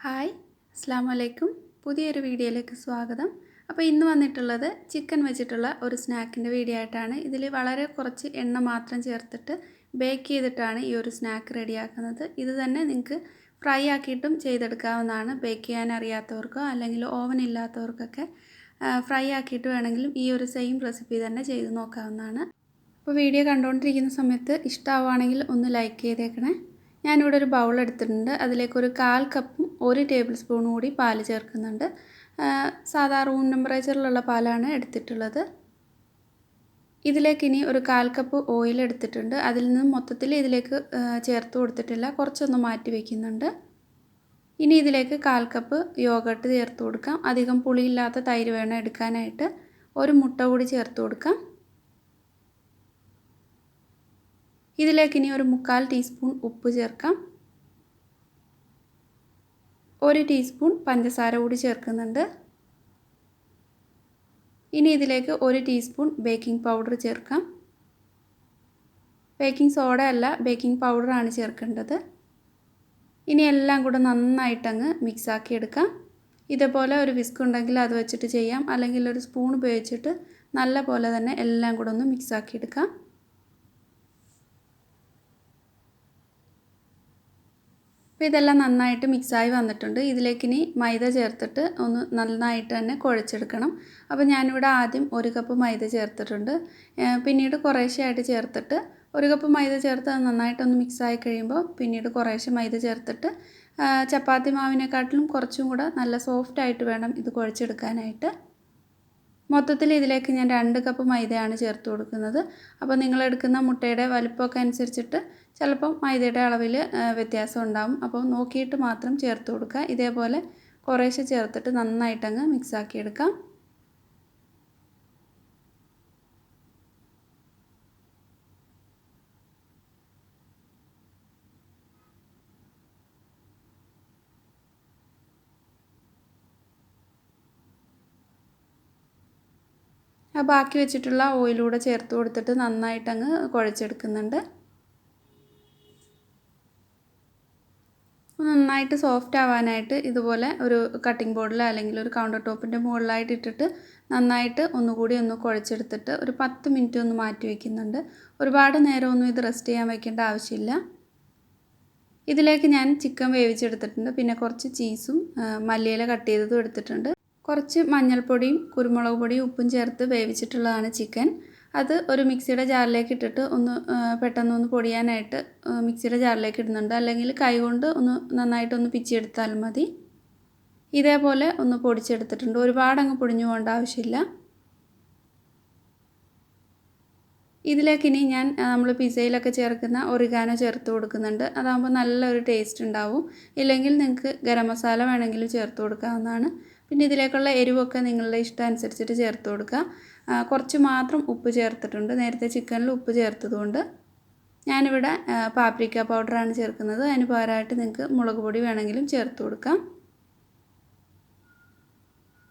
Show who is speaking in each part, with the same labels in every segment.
Speaker 1: Hi, അസ്സലാമു അലൈക്കും. പുതിയൊരു വീഡിയോയിലേക്ക് സ്വാഗതം. അപ്പോൾ ഇന്ന് വന്നിട്ടുള്ളത് ചിക്കൻ വെച്ചിട്ടുള്ള ഒരു സ്നാക്കിൻ്റെ വീഡിയോ ആയിട്ടാണ്. ഇതിൽ വളരെ കുറച്ച് എണ്ണ മാത്രം ചേർത്തിട്ട് ബേക്ക് ചെയ്തിട്ടാണ് ഈ ഒരു സ്നാക്ക് റെഡിയാക്കുന്നത്. ഇത് തന്നെ നിങ്ങൾക്ക് ഫ്രൈ ആക്കിയിട്ടും ചെയ്തെടുക്കാവുന്നതാണ്. ബേക്ക് ചെയ്യാൻ അറിയാത്തവർക്കോ അല്ലെങ്കിൽ ഓവൻ ഇല്ലാത്തവർക്കൊക്കെ ഫ്രൈ ആക്കിയിട്ട് വേണമെങ്കിലും ഈ ഒരു സെയിം റെസിപ്പി തന്നെ ചെയ്ത് നോക്കാവുന്നതാണ്. അപ്പോൾ വീഡിയോ കണ്ടുകൊണ്ടിരിക്കുന്ന സമയത്ത് ഇഷ്ടമാവുകയാണെങ്കിൽ ഒന്ന് ലൈക്ക് ചെയ്തേക്കണേ. ഞാനിവിടെ ഒരു ബൗൾ എടുത്തിട്ടുണ്ട്. അതിലേക്കൊരു 1/4 കപ്പും 1 ടേബിൾ സ്പൂണും കൂടി പാല് ചേർക്കുന്നുണ്ട്. സാധാ റൂം ടെമ്പറേച്ചറിലുള്ള പാലാണ് എടുത്തിട്ടുള്ളത്. ഇതിലേക്ക് ഇനി ഒരു 1/4 കപ്പ് ഓയിൽ എടുത്തിട്ടുണ്ട്. അതിൽ നിന്ന് മൊത്തത്തിൽ ഇതിലേക്ക് ചേർത്ത് കൊടുത്തിട്ടില്ല, കുറച്ചൊന്ന് മാറ്റി വയ്ക്കുന്നുണ്ട്. ഇനി ഇതിലേക്ക് 1/4 കപ്പ് യോഗട്ട് ചേർത്ത് കൊടുക്കാം. അധികം പുളിയില്ലാത്ത തൈര് വേണം എടുക്കാനായിട്ട്. ഒരു മുട്ട കൂടി ചേർത്ത് കൊടുക്കാം. ഇതിലേക്ക് ഇനി ഒരു 1/4 ടീസ്പൂൺ ഉപ്പ് ചേർക്കാം. 1 ടീസ്പൂൺ പഞ്ചസാര കൂടി ചേർക്കുന്നുണ്ട്. ഇനി ഇതിലേക്ക് 1 ടീസ്പൂൺ ബേക്കിംഗ് പൗഡർ ചേർക്കാം. ബേക്കിംഗ് സോഡ അല്ല, ബേക്കിംഗ് പൗഡറാണ് ചേർക്കേണ്ടത്. ഇനി എല്ലാം കൂടെ നന്നായിട്ടങ്ങ് മിക്സാക്കി എടുക്കാം. ഇതേപോലെ ഒരു വിസ്ക് ഉണ്ടെങ്കിൽ അത് വെച്ചിട്ട് ചെയ്യാം, അല്ലെങ്കിൽ ഒരു സ്പൂൺ ഉപയോഗിച്ചിട്ട് നല്ല പോലെ തന്നെ എല്ലാം കൂടെ ഒന്ന് മിക്സാക്കി എടുക്കാം. അപ്പോൾ ഇതെല്ലാം നന്നായിട്ട് മിക്സായി വന്നിട്ടുണ്ട്. ഇതിലേക്ക് ഇനി മൈദ ചേർത്തിട്ട് ഒന്ന് നന്നായിട്ട് തന്നെ കുഴച്ചെടുക്കണം. അപ്പോൾ ഞാനിവിടെ ആദ്യം 1 കപ്പ് മൈദ ചേർത്തിട്ടുണ്ട്. പിന്നീട് കുറേശ്ശെയായിട്ട് ചേർത്തിട്ട് 1 കപ്പ് മൈദ ചേർത്ത് അത് നന്നായിട്ടൊന്ന് മിക്സായി കഴിയുമ്പോൾ പിന്നീട് കുറേശ്ശെ മൈദ ചേർത്തിട്ട് ചപ്പാത്തി മാവിനെക്കാട്ടിലും കുറച്ചും കൂടെ നല്ല സോഫ്റ്റായിട്ട് വേണം ഇത് കുഴച്ചെടുക്കാനായിട്ട്. മൊത്തത്തിൽ ഇതിലേക്ക് ഞാൻ 2 കപ്പ് മൈദയാണ് ചേർത്ത് കൊടുക്കുന്നത്. അപ്പോൾ നിങ്ങളെടുക്കുന്ന മുട്ടയുടെ വലുപ്പമൊക്കെ അനുസരിച്ചിട്ട് ചിലപ്പോൾ മൈദയുടെ അളവിൽ വ്യത്യാസം ഉണ്ടാകും. അപ്പോൾ നോക്കിയിട്ട് മാത്രം ചേർത്ത് കൊടുക്കുക. ഇതേപോലെ കുറേശ്ശെ ചേർത്തിട്ട് നന്നായിട്ടങ്ങ് മിക്സാക്കി എടുക്കാം. ബാക്കി വെച്ചിട്ടുള്ള ഓയിലൂടെ ചേർത്ത് കൊടുത്തിട്ട് നന്നായിട്ടങ്ങ് കുഴച്ചെടുക്കുന്നുണ്ട്. നന്നായിട്ട് സോഫ്റ്റ് ആവാനായിട്ട് ഇതുപോലെ ഒരു കട്ടിംഗ് ബോർഡിൽ അല്ലെങ്കിൽ ഒരു കൗണ്ടർ ടോപ്പിൻ്റെ മുകളിലായിട്ട് ഇട്ടിട്ട് നന്നായിട്ട് ഒന്നുകൂടി ഒന്ന് കുഴച്ചെടുത്തിട്ട് ഒരു 10 മിനിറ്റ് ഒന്ന് മാറ്റി വയ്ക്കുന്നുണ്ട്. ഒരുപാട് നേരമൊന്നും ഇത് റെസ്റ്റ് ചെയ്യാൻ വയ്ക്കേണ്ട ആവശ്യമില്ല. ഇതിലേക്ക് ഞാൻ ചിക്കൻ വേവിച്ചെടുത്തിട്ടുണ്ട്. പിന്നെ കുറച്ച് ചീസും മല്ലിയില കട്ട് ചെയ്തതും എടുത്തിട്ടുണ്ട്. കുറച്ച് മഞ്ഞൾപ്പൊടിയും കുരുമുളക് പൊടിയും ഉപ്പും ചേർത്ത് വേവിച്ചിട്ടുള്ളതാണ് ചിക്കൻ. അത് ഒരു മിക്സിയുടെ ജാറിലേക്ക് ഇട്ടിട്ട് ഒന്ന് പെട്ടെന്നൊന്ന് പൊടിയാനായിട്ട് മിക്സിയുടെ ജാറിലേക്ക് ഇടുന്നുണ്ട്. അല്ലെങ്കിൽ കൈകൊണ്ട് ഒന്ന് നന്നായിട്ടൊന്ന് പിച്ചിയെടുത്താലും മതി. ഇതേപോലെ ഒന്ന് പൊടിച്ചെടുത്തിട്ടുണ്ട്. ഒരുപാടങ്ങ് പൊടിഞ്ഞു പോകേണ്ട ആവശ്യമില്ല. ഇതിലേക്ക് ഇനി ഞാൻ നമ്മൾ പിസയിലൊക്കെ ചേർക്കുന്ന ഒറിഗാനോ ചേർത്ത് കൊടുക്കുന്നുണ്ട്. അതാകുമ്പോൾ നല്ലൊരു ടേസ്റ്റ് ഉണ്ടാവും. ഇല്ലെങ്കിൽ നിങ്ങൾക്ക് ഗരം മസാല വേണമെങ്കിൽ ചേർത്ത് കൊടുക്കാവുന്നതാണ്. പിന്നെ ഇതിലേക്കുള്ള എരിവൊക്കെ നിങ്ങളുടെ ഇഷ്ടം അനുസരിച്ചിട്ട് ചേർത്ത് കൊടുക്കുക. കുറച്ച് മാത്രം ഉപ്പ് ചേർത്തിട്ടുണ്ട്. നേരത്തെ ചിക്കനിൽ ഉപ്പ് ചേർത്തതുകൊണ്ട് ഞാനിവിടെ പാപ്രിക്ക പൗഡറാണ് ചേർക്കുന്നത്. അതിന് പകരമായിട്ട് നിങ്ങൾക്ക് മുളക് പൊടി വേണമെങ്കിലും ചേർത്ത് കൊടുക്കാം.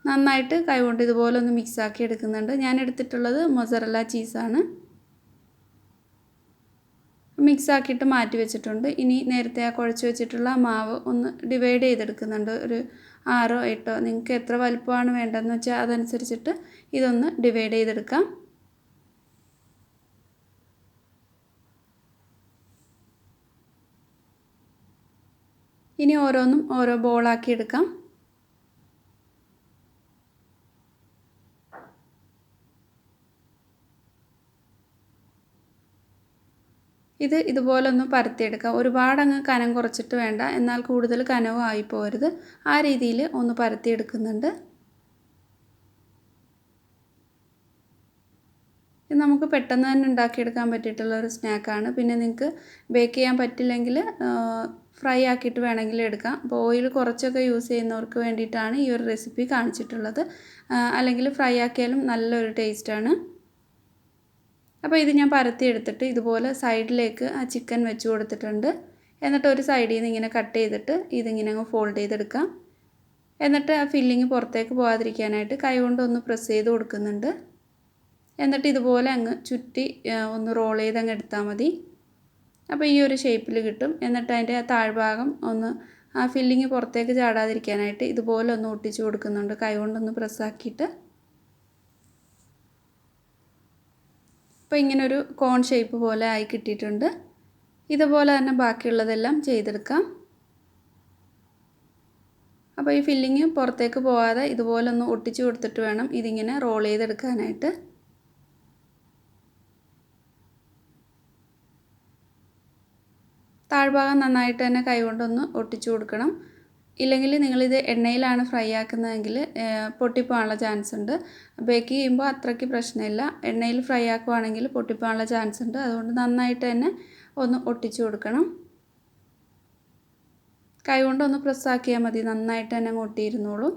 Speaker 1: നന്നായിട്ട് കൈകൊണ്ട് ഇതുപോലെ ഒന്ന് മിക്സാക്കി എടുക്കുന്നുണ്ട്. ഞാൻ എടുത്തിട്ടുള്ളത് മൊസറല്ല ചീസാണ്. മിക്സാക്കിയിട്ട് മാറ്റി വെച്ചിട്ടുണ്ട്. ഇനി നേരത്തെ കുഴച്ച് വെച്ചിട്ടുള്ള മാവ് ഒന്ന് ഡിവൈഡ് ചെയ്തെടുക്കുന്നുണ്ട്. ഒരു 6 or 8 നിങ്ങൾക്ക് എത്ര വലുപ്പമാണ് വേണ്ടതെന്ന് വെച്ചാൽ അതനുസരിച്ചിട്ട് ഇതൊന്ന് ഡിവൈഡ് ചെയ്തെടുക്കാം. ഇനി ഓരോന്നും ഓരോ ബോളാക്കി എടുക്കാം. ഇത് ഇതുപോലെ ഒന്ന് പരത്തിയെടുക്കാം. ഒരുപാടങ്ങ് കനം കുറച്ചിട്ട് വേണ്ട, എന്നാൽ കൂടുതൽ കനവും ആയിപ്പോകരുത്. ആ രീതിയിൽ ഒന്ന് പരത്തിയെടുക്കുന്നുണ്ട്. ഇത് നമുക്ക് പെട്ടെന്ന് തന്നെ ഉണ്ടാക്കിയെടുക്കാൻ പറ്റിയിട്ടുള്ള ഒരു സ്നാക്കാണ്. പിന്നെ നിങ്ങൾക്ക് ബേക്ക് ചെയ്യാൻ പറ്റില്ലെങ്കിൽ ഫ്രൈ ആക്കിയിട്ട് വേണമെങ്കിൽ എടുക്കാം. അപ്പോൾ ഓയിൽ കുറച്ചൊക്കെ യൂസ് ചെയ്യുന്നവർക്ക് വേണ്ടിയിട്ടാണ് ഈ ഒരു റെസിപ്പി കാണിച്ചിട്ടുള്ളത്. അല്ലെങ്കിൽ ഫ്രൈ ആക്കിയാലും നല്ലൊരു ടേസ്റ്റാണ്. അപ്പോൾ ഇത് ഞാൻ പരത്തി എടുത്തിട്ട് ഇതുപോലെ സൈഡിലേക്ക് ആ ചിക്കൻ വെച്ച് കൊടുത്തിട്ടുണ്ട്. എന്നിട്ട് ഒരു സൈഡിൽ നിന്ന് ഇങ്ങനെ കട്ട് ചെയ്തിട്ട് ഇതിങ്ങനെ അങ്ങ് ഫോൾഡ് ചെയ്തെടുക്കാം. എന്നിട്ട് ആ ഫില്ലിങ് പുറത്തേക്ക് പോകാതിരിക്കാനായിട്ട് കൈകൊണ്ട് ഒന്ന് പ്രസ് ചെയ്ത് കൊടുക്കുന്നുണ്ട്. എന്നിട്ട് ഇതുപോലെ അങ്ങ് ചുറ്റി ഒന്ന് റോൾ ചെയ്ത് അങ്ങ് എടുത്താൽ മതി. അപ്പോൾ ഈ ഒരു ഷേപ്പിൽ കിട്ടും. എന്നിട്ട് അതിൻ്റെ താഴ്ഭാഗം ഒന്ന് ആ ഫില്ലിങ് പുറത്തേക്ക് ചാടാതിരിക്കാനായിട്ട് ഇതുപോലെ ഒന്ന് ഒട്ടിച്ചു കൊടുക്കുന്നുണ്ട്. കൈകൊണ്ടൊന്ന് പ്രസ്സാക്കിയിട്ട്. അപ്പോൾ ഇങ്ങനൊരു കോൺ ഷേപ്പ് പോലെ ആയി കിട്ടിയിട്ടുണ്ട്. ഇതുപോലെ തന്നെ ബാക്കിയുള്ളതെല്ലാം ചെയ്തെടുക്കാം. അപ്പോൾ ഈ ഫില്ലിങ് പുറത്തേക്ക് പോകാതെ ഇതുപോലെ ഒന്ന് ഒട്ടിച്ചു കൊടുത്തിട്ട് വേണം ഇതിങ്ങനെ റോൾ ചെയ്തെടുക്കാനായിട്ട്. താഴ്ഭാഗം നന്നായിട്ട് തന്നെ കൈകൊണ്ടൊന്ന് ഒട്ടിച്ചു കൊടുക്കണം. ഇല്ലെങ്കിൽ നിങ്ങളിത് എണ്ണയിലാണ് ഫ്രൈ ആക്കുന്നതെങ്കിൽ പൊട്ടിപ്പോകാനുള്ള ചാൻസ് ഉണ്ട്. ബേക്ക് ചെയ്യുമ്പോൾ അത്രയ്ക്ക് പ്രശ്നമില്ല. എണ്ണയിൽ ഫ്രൈ ആക്കുവാണെങ്കിൽ പൊട്ടിപ്പോകാനുള്ള ചാൻസ് ഉണ്ട്. അതുകൊണ്ട് നന്നായിട്ട് തന്നെ ഒന്ന് ഒട്ടിച്ചു കൊടുക്കണം. കൈകൊണ്ടൊന്ന് പ്രസ്സാക്കിയാൽ മതി, നന്നായിട്ട് തന്നെ ഒട്ടിയിരുന്നോളും.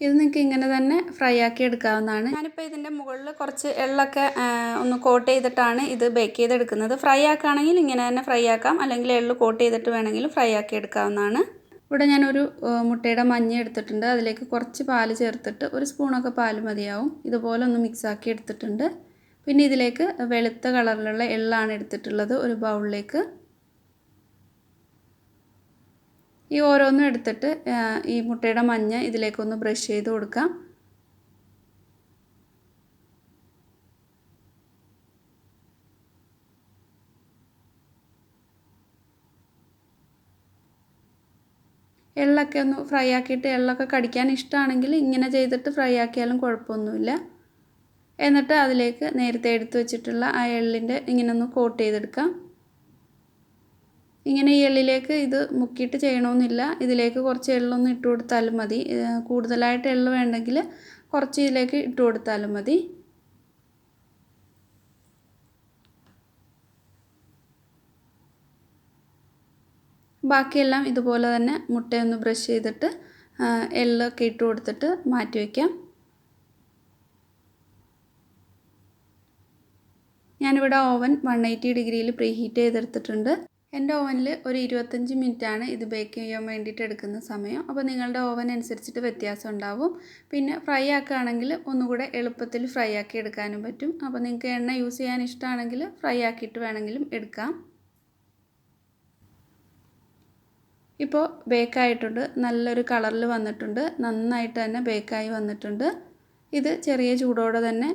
Speaker 1: ഇത് നിങ്ങൾക്ക് ഇങ്ങനെ തന്നെ ഫ്രൈ ആക്കി എടുക്കാവുന്നതാണ്. ഞാനിപ്പോൾ ഇതിൻ്റെ മുകളിൽ കുറച്ച് എള്ളൊക്കെ ഒന്ന് കോട്ട് ചെയ്തിട്ടാണ് ഇത് ബേക്ക് ചെയ്തെടുക്കുന്നത്. ഫ്രൈ ആക്കുകയാണെങ്കിൽ ഇങ്ങനെ തന്നെ ഫ്രൈ ആക്കാം, അല്ലെങ്കിൽ എള്ള് കോട്ട് ചെയ്തിട്ട് വേണമെങ്കിൽ ഫ്രൈ ആക്കി എടുക്കാവുന്നതാണ്. ഇവിടെ ഞാനൊരു മുട്ടയുടെ മഞ്ഞ എടുത്തിട്ടുണ്ട്. അതിലേക്ക് കുറച്ച് പാല് ചേർത്തിട്ട്, ഒരു സ്പൂണൊക്കെ പാല് മതിയാവും. ഇതുപോലെ ഒന്ന് മിക്സാക്കി എടുത്തിട്ടുണ്ട്. പിന്നെ ഇതിലേക്ക് വെളുത്ത കളറിലുള്ള എള്ളാണ് എടുത്തിട്ടുള്ളത്, ഒരു ബൗളിലേക്ക്. ഈ ഓരോന്നും എടുത്തിട്ട് ഈ മുട്ടയുടെ മഞ്ഞ ഇതിലേക്കൊന്ന് ബ്രഷ് ചെയ്ത് കൊടുക്കാം. എള്ളൊക്കെ ഒന്ന് ഫ്രൈ ആക്കിയിട്ട്, എള്ളൊക്കെ കടിക്കാൻ ഇഷ്ടമാണെങ്കിൽ ഇങ്ങനെ ചെയ്തിട്ട് ഫ്രൈ ആക്കിയാലും കുഴപ്പമൊന്നുമില്ല. എന്നിട്ട് അതിലേക്ക് നേരത്തെ എടുത്തു വെച്ചിട്ടുള്ള ആ എള്ളിൻ്റെ ഇങ്ങനെ ഒന്ന് കോട്ട് ചെയ്തെടുക്കാം. ഇങ്ങനെ ഈ എള്ളിലേക്ക് ഇത് മുക്കിയിട്ട് ചെയ്യണമെന്നില്ല. ഇതിലേക്ക് കുറച്ച് എള്ളൊന്ന് ഇട്ട് കൊടുത്താലും മതി. കൂടുതലായിട്ട് എള്ള് വേണ്ടെങ്കിൽ കുറച്ച് ഇതിലേക്ക് ഇട്ട് കൊടുത്താലും മതി. ബാക്കിയെല്ലാം ഇതുപോലെ തന്നെ മുട്ടയൊന്ന് ബ്രഷ് ചെയ്തിട്ട് എള്ളൊക്കെ ഇട്ട് കൊടുത്തിട്ട് മാറ്റി വയ്ക്കാം. ഞാനിവിടെ ഓവൻ 180 ഡിഗ്രിയിൽ പ്രീ ഹീറ്റ് ചെയ്തെടുത്തിട്ടുണ്ട്. എൻ്റെ ഓവനിൽ ഒരു 25 മിനിറ്റാണ് ഇത് ബേക്ക് ചെയ്യാൻ വേണ്ടിയിട്ട് എടുക്കുന്ന സമയം. അപ്പോൾ നിങ്ങളുടെ ഓവൻ അനുസരിച്ചിട്ട് വ്യത്യാസം ഉണ്ടാവും. പിന്നെ ഫ്രൈ ആക്കുകയാണെങ്കിൽ ഒന്നുകൂടെ എളുപ്പത്തിൽ ഫ്രൈ ആക്കി എടുക്കാനും പറ്റും. അപ്പോൾ നിങ്ങൾക്ക് എണ്ണ യൂസ് ചെയ്യാൻ ഇഷ്ടമാണെങ്കിൽ ഫ്രൈ ആക്കിയിട്ട് വേണമെങ്കിലും എടുക്കാം. ഇപ്പോൾ ബേക്കായിട്ടുണ്ട്, നല്ലൊരു കളറിൽ വന്നിട്ടുണ്ട്, നന്നായിട്ട് തന്നെ ബേക്കായി വന്നിട്ടുണ്ട്. ഇത് ചെറിയ ചൂടോടെ തന്നെ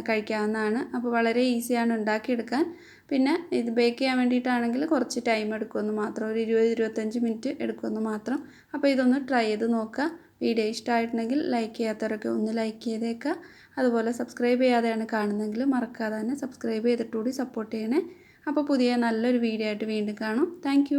Speaker 1: കഴിക്കാവുന്നതാണ്. അപ്പോൾ വളരെ ഈസിയാണ് ഉണ്ടാക്കിയെടുക്കാൻ. പിന്നെ ഇത് ബേക്ക് ചെയ്യാൻ വേണ്ടിയിട്ടാണെങ്കിൽ കുറച്ച് ടൈം എടുക്കുമെന്ന് മാത്രം, ഒരു 20-25 മിനിറ്റ് എടുക്കുമെന്ന് മാത്രം. അപ്പോൾ ഇതൊന്ന് ട്രൈ ചെയ്ത് നോക്കുക. വീഡിയോ ഇഷ്ടമായിട്ടുണ്ടെങ്കിൽ ലൈക്ക് ചെയ്യാത്തവരൊക്കെ ഒന്ന് ലൈക്ക് ചെയ്തേക്കുക. അതുപോലെ സബ്സ്ക്രൈബ് ചെയ്യാതെയാണ് കാണുന്നതെങ്കിൽ മറക്കാതെ തന്നെ സബ്സ്ക്രൈബ് ചെയ്തിട്ടുകൂടി സപ്പോർട്ട് ചെയ്യണേ. അപ്പോൾ പുതിയ നല്ലൊരു വീഡിയോ ആയിട്ട് വീണ്ടും കാണാം. താങ്ക്